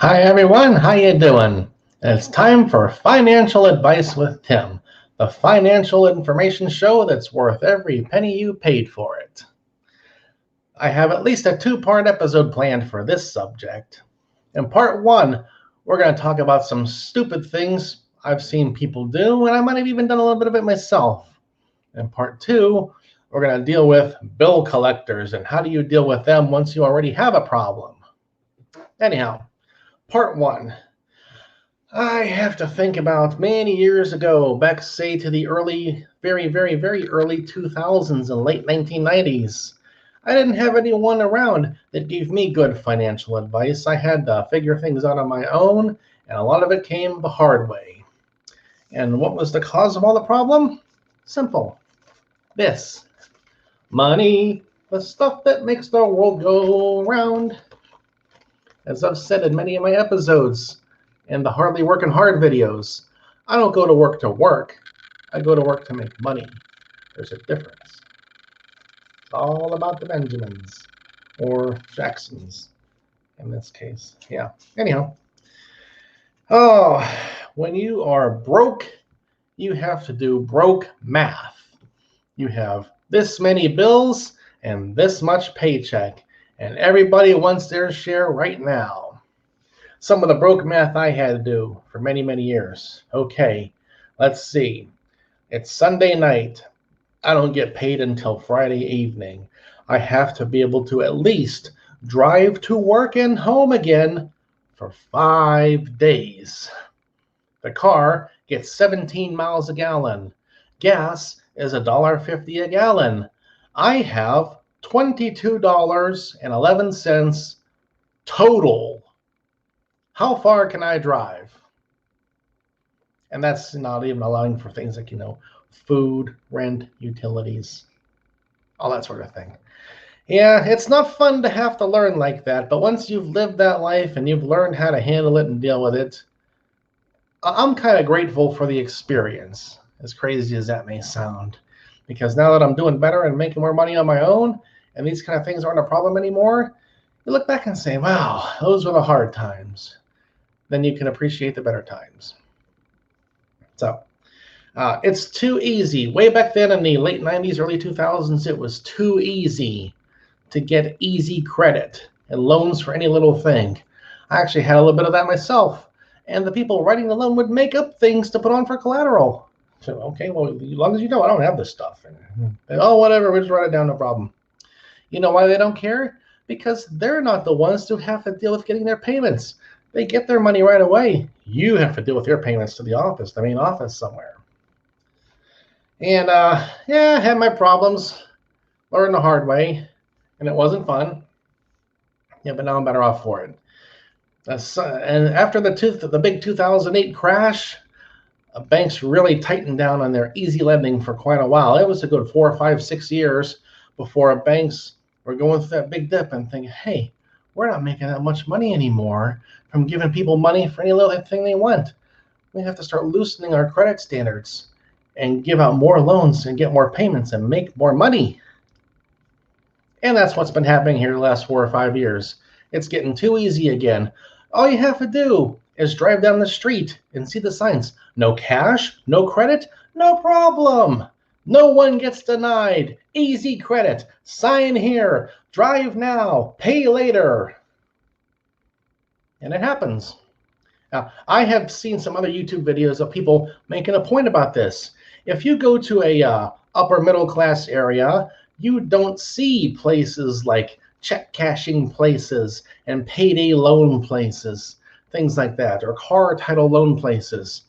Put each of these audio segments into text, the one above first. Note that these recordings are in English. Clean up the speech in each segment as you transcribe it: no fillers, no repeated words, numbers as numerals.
Hi everyone, how you doing? It's time for Financial Advice with Tim, the financial information show that's worth every penny you paid for it. I have at least a two-part episode planned for this subject. In part one, we're going to talk about some stupid things I've seen people do, and I might have even done a little bit of it myself. In part two, we're going to deal with bill collectors and how do you deal with them once you already have a problem. Anyhow, part one. I have to think about many years ago, back say to the early, very early 2000s and late 1990s. I didn't have anyone around that gave me good financial advice. I had to figure things out on my own, and a lot of it came the hard way. And what was the cause of all the problem? Simple. This. Money, the stuff that makes the world go round. As I've said in many of my episodes, and the Hardly Working Hard videos, I don't go to work. I go to work to make money. There's a difference. It's all about the Benjamins, or Jacksons in this case. Yeah. Anyhow. Oh, when you are broke, you have to do broke math. You have this many bills and this much paycheck, and everybody wants their share right now. Some of the broke math I had to do for many years. Okay, let's see. It's Sunday night. I don't get paid until Friday evening. I have to be able to at least drive to work and home again for 5 days. The car gets 17 miles a gallon. Gas is $1.50 a gallon. I have $22.11 total. How far can I drive? And that's not even allowing for things like, food, rent, utilities, all that sort of thing. Yeah, it's not fun to have to learn like that, but once you've lived that life and you've learned how to handle it and deal with it, I'm kind of grateful for the experience, as crazy as that may sound. Because now that I'm doing better and making more money on my own, and these kind of things aren't a problem anymore, you look back and say, wow, those were the hard times. Then you can appreciate the better times. So it's too easy. Way back then in the late 90s, early 2000s, it was too easy to get easy credit and loans for any little thing. I actually had a little bit of that myself. And the people writing the loan would make up things to put on for collateral. So, okay, well, as long as you know, I don't have this stuff. And, oh, whatever, we'll just write it down, no problem. You know why they don't care? Because they're not the ones who have to deal with getting their payments. They get their money right away. You have to deal with your payments to the office, the main office somewhere. And yeah, I had my problems, learned the hard way, and it wasn't fun. Yeah, but now I'm better off for it. And after the big 2008 crash, banks really tightened down on their easy lending for quite a while. It was a good 4, 5, 6 years before banks were going through that big dip and thinking, hey, we're not making that much money anymore from giving people money for any little thing they want. We have to start loosening our credit standards and give out more loans and get more payments and make more money. And that's what's been happening here the last 4 or 5 years. It's getting too easy again. All you have to do is drive down the street and see the signs. No cash, no credit, no problem. No one gets denied. Easy credit. Sign here. Drive now. Pay later. And it happens. Now, I have seen some other YouTube videos of people making a point about this. If you go to a upper middle class area, you don't see places like check cashing places and payday loan places, things like that, or car title loan places.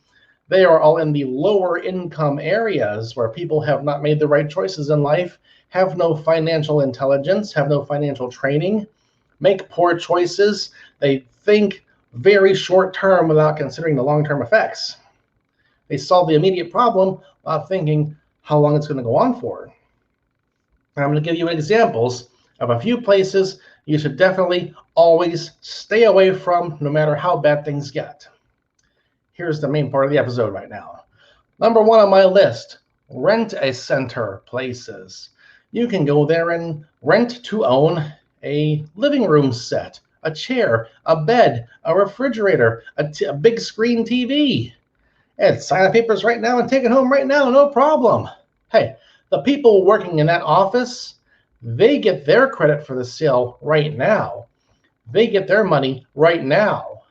They are all in the lower income areas where people have not made the right choices in life, have no financial intelligence, have no financial training, make poor choices. They think very short term without considering the long-term effects. They solve the immediate problem without thinking how long it's going to go on for. And I'm going to give you examples of a few places you should definitely always stay away from, no matter how bad things get. Here's the main part of the episode right now. Number 1 on my list, rent-a-center places. You can go there and rent to own a living room set, a chair, a bed, a refrigerator, a big screen TV. And sign the papers right now and take it home right now, no problem. Hey, the people working in that office, they get their credit for the sale right now. They get their money right now.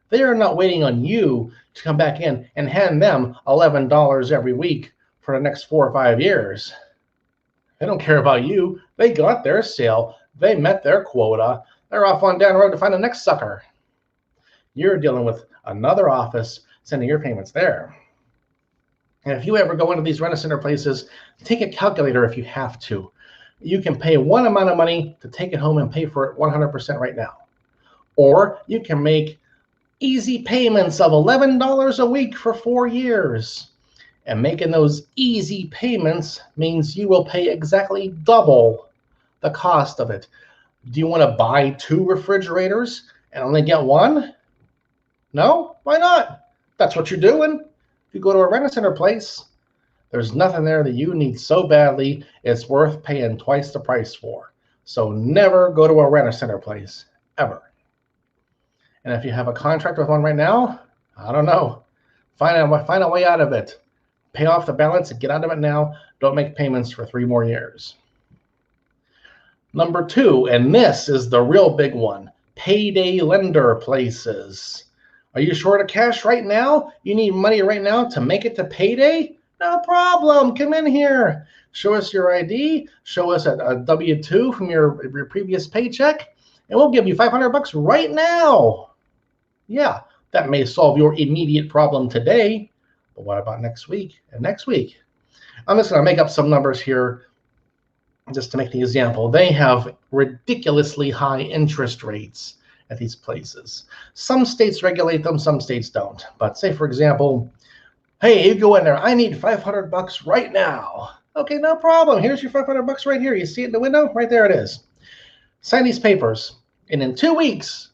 They are not waiting on you to come back in and hand them $11 every week for the next 4 or 5 years. They don't care about you. They got their sale. They met their quota. They're off on down the road to find the next sucker. You're dealing with another office sending your payments there. And if you ever go into these rent-a-center places, take a calculator if you have to. You can pay one amount of money to take it home and pay for it 100% right now. Or you can make easy payments of $11 a week for 4 years. And making those easy payments means you will pay exactly double the cost of it. Do you want to buy 2 refrigerators and only get 1? No? Why not? That's what you're doing. If you go to a rent-a-center place, there's nothing there that you need so badly it's worth paying twice the price for. So never go to a rent-a-center place, ever. And if you have a contract with one right now, I don't know. Find a way out of it. Pay off the balance and get out of it now. Don't make payments for 3 more years. Number 2, and this is the real big one, payday lender places. Are you short of cash right now? You need money right now to make it to payday? No problem. Come in here. Show us your ID. Show us a W-2 from your previous paycheck, and we'll give you $500 right now. Yeah, that may solve your immediate problem today, but what about next week and next week? I'm just going to make up some numbers here just to make the example. They have ridiculously high interest rates at these places. Some states regulate them, some states don't. But say, for example, hey, you go in there, I need $500 right now. Okay, no problem. Here's your $500 right here. You see it in the window? Right there it is. Sign these papers, and in 2 weeks,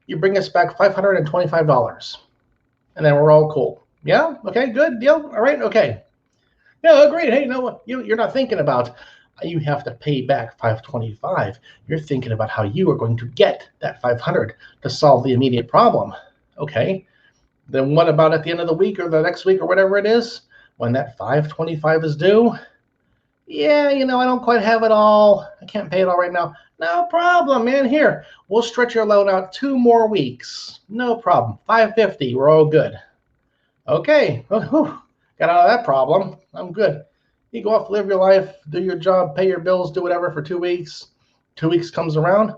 you bring us back $525. And then we're all cool. Yeah? Okay, good deal. All right, okay. Yeah, great. Hey, no, you're not thinking about you have to pay back $525. You're thinking about how you are going to get that $500 to solve the immediate problem. Okay, then what about at the end of the week or the next week or whatever it is, when that $525 is due? Yeah, I don't quite have it all. I can't pay it all right now. No problem, man. Here, we'll stretch your loan out 2 more weeks. No problem. $550. We're all good. Okay, got out of that problem. I'm good. You go off, live your life, do your job, pay your bills, do whatever for 2 weeks. 2 weeks comes around.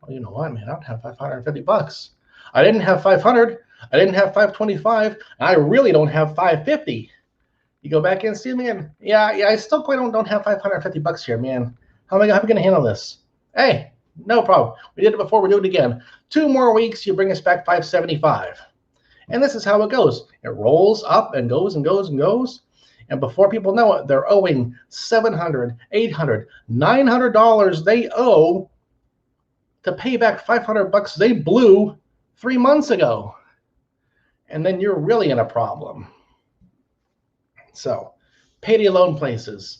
Well, you know what, man? I don't have $550. I didn't have $500. I didn't have $525. I really don't have $550. You go back in and see me, and yeah, I still quite don't have $550 here, man. How am I going to handle this? Hey, no problem. We did it before. We do it again. 2 more weeks, you bring us back $575. And this is how it goes. It rolls up and goes and goes and goes. And before people know it, they're owing $700, $800, $900 they owe to pay back $500 they blew 3 months ago. And then you're really in a problem. So, payday loan places.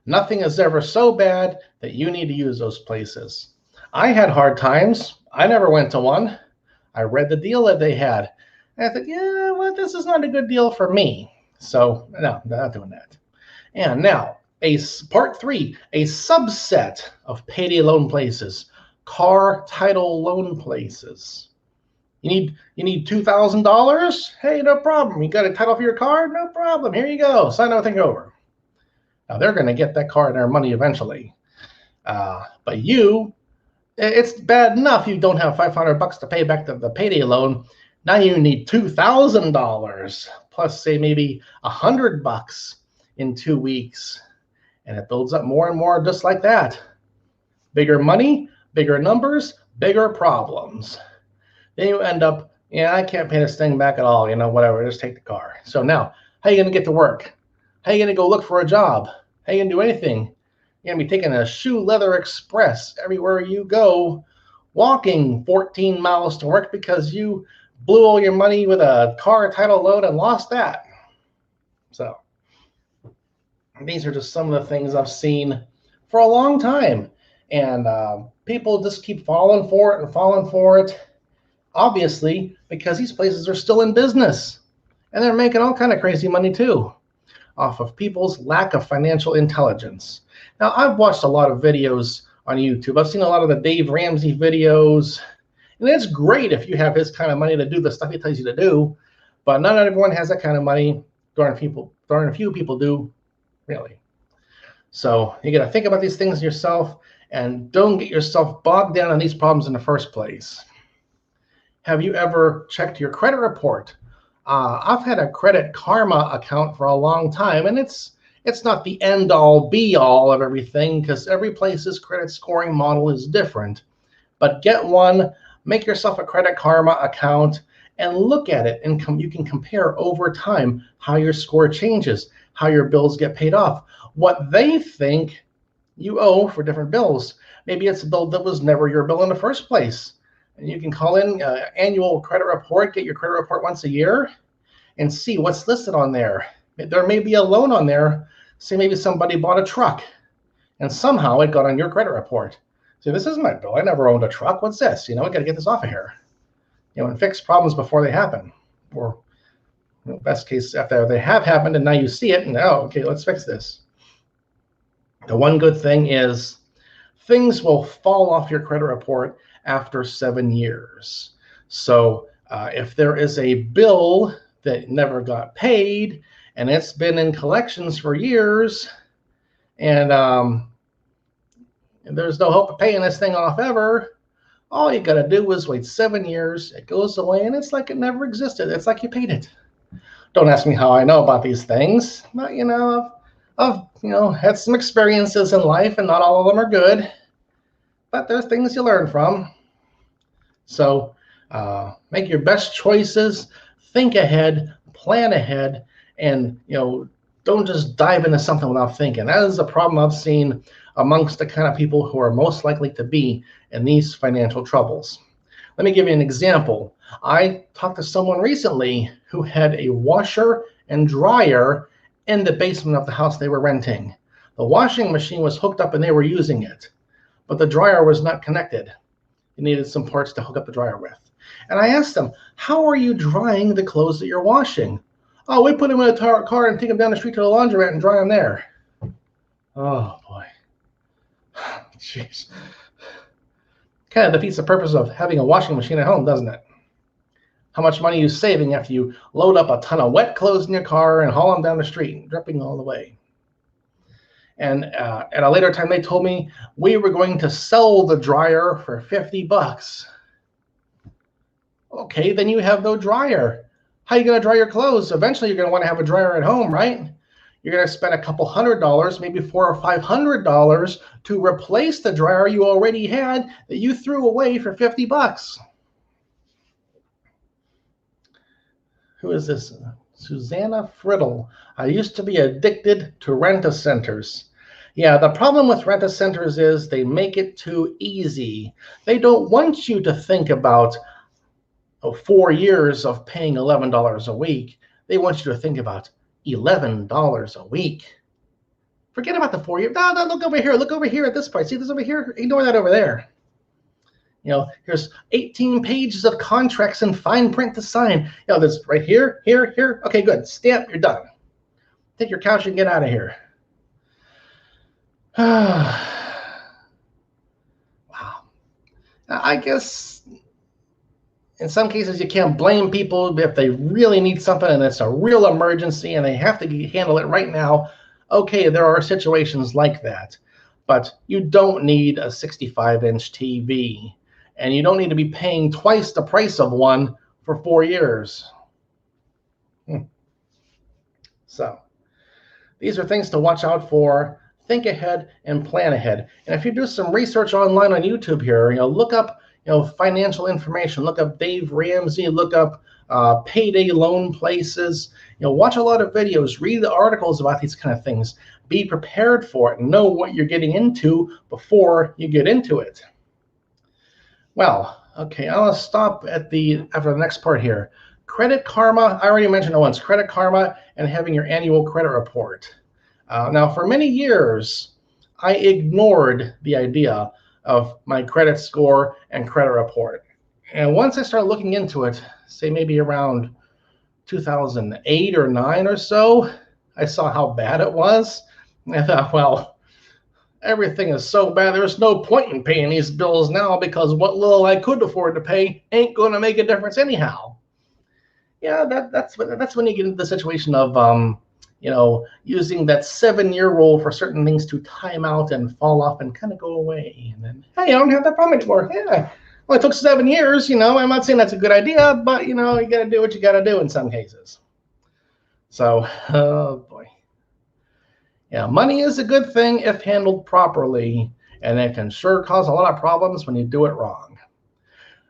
Nothing is ever so bad that you need to use those places. I had hard times. I never went to one. I read the deal that they had. And I thought, yeah, well, this is not a good deal for me. So, no, not doing that. And now, part 3, a subset of payday loan places, car title loan places. You need $2,000? Hey, no problem. You got a title for your car? No problem. Here you go. Sign everything over. Now, they're going to get that car and their money eventually. But it's bad enough you don't have $500 to pay back the payday loan. Now you need $2,000 plus, say, maybe $100 in 2 weeks. And it builds up more and more just like that. Bigger money, bigger numbers, bigger problems. Then you end up, I can't pay this thing back at all. Whatever, just take the car. So now, how are you going to get to work? How are you going to go look for a job? How are you going to do anything? You're going to be taking a shoe leather express everywhere you go, walking 14 miles to work because you blew all your money with a car title loan and lost that. So these are just some of the things I've seen for a long time. And people just keep falling for it and falling for it. Obviously, because these places are still in business and they're making all kind of crazy money too off of people's lack of financial intelligence. Now, I've watched a lot of videos on YouTube. I've seen a lot of the Dave Ramsey videos, and it's great if you have his kind of money to do the stuff he tells you to do, but not everyone has that kind of money. Darn a few people do, really. So you got to think about these things yourself and don't get yourself bogged down in these problems in the first place. Have you ever checked your credit report? I've had a Credit Karma account for a long time, and it's not the end-all, be-all of everything because every place's credit scoring model is different. But get one, make yourself a Credit Karma account, and look at it, and you can compare over time how your score changes, how your bills get paid off, what they think you owe for different bills. Maybe it's a bill that was never your bill in the first place. And you can call in annual credit report, get your credit report once a year, and see what's listed on there. There may be a loan on there. Say maybe somebody bought a truck, and somehow it got on your credit report. So this isn't my bill. I never owned a truck. What's this? We got to get this off of here. And fix problems before they happen. Or best case, after they have happened, and now you see it, and okay, let's fix this. The one good thing is things will fall off your credit report after 7 years. So if there is a bill that never got paid and it's been in collections for years and there's no hope of paying this thing off ever, all you got to do is wait 7 years. It goes away and it's like it never existed. It's like you paid it. Don't ask me how I know about these things. But, I've had some experiences in life and not all of them are good. But there's things you learn from. So make your best choices, think ahead, plan ahead, and don't just dive into something without thinking. That is a problem I've seen amongst the kind of people who are most likely to be in these financial troubles. Let me give you an example. I talked to someone recently who had a washer and dryer in the basement of the house they were renting. The washing machine was hooked up and they were using it, but the dryer was not connected. It needed some parts to hook up the dryer with. And I asked them, how are you drying the clothes that you're washing? Oh, we put them in a car and take them down the street to the laundromat and dry them there. Oh, boy. Jeez. Kind of defeats the purpose of having a washing machine at home, doesn't it? How much money are you saving after you load up a ton of wet clothes in your car and haul them down the street, dripping all the way? And at a later time, they told me we were going to sell the dryer for $50. Okay, then you have no dryer. How are you going to dry your clothes? Eventually, you're going to want to have a dryer at home, right? You're going to spend a couple $100, maybe $400 or $500 to replace the dryer you already had that you threw away for $50. Who is this? Susanna Friddle. I used to be addicted to rent-a-centers. Yeah, the problem with rent-a-centers is they make it too easy. They don't want you to think about 4 years of paying $11 a week. They want you to think about $11 a week. Forget about the 4 years. No, look over here. Look over here at this part. See this over here? Ignore that over there. Here's 18 pages of contracts in fine print to sign. There's right here, here, here. Okay, good. Stamp, you're done. Take your couch and get out of here. Wow. I guess in some cases you can't blame people if they really need something and it's a real emergency and they have to handle it right now. Okay, there are situations like that. But you don't need a 65-inch TV. And you don't need to be paying twice the price of one for 4 years. So these are things to watch out for. Think ahead and plan ahead. And if you do some research online on YouTube here, look up financial information. Look up Dave Ramsey. Look up payday loan places. Watch a lot of videos. Read the articles about these kind of things. Be prepared for it. Know what you're getting into before you get into it. Well, okay, I'll stop at after the next part here. Credit Karma, I already mentioned it once, Credit Karma and having your annual credit report. Now, for many years, I ignored the idea of my credit score and credit report. And once I started looking into it, say maybe around 2008 or 9 or so, I saw how bad it was. And I thought, well, everything is so bad, there's no point in paying these bills now because what little I could afford to pay ain't going to make a difference anyhow. Yeah, that's when you get into the situation of using that 7-year rule for certain things to time out and fall off and kind of go away. And then, hey, I don't have that problem anymore. Yeah, well, it took 7 years. I'm not saying that's a good idea, but you got to do what you got to do in some cases. So, oh boy. Yeah, money is a good thing if handled properly, and it can sure cause a lot of problems when you do it wrong.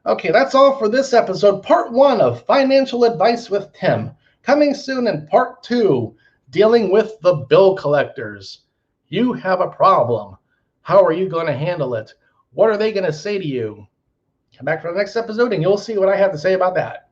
Okay, that's all for this episode, part 1 of Financial Advice with Tim. Coming soon in part 2, dealing with the bill collectors. You have a problem. How are you going to handle it? What are they going to say to you? Come back for the next episode and you'll see what I have to say about that.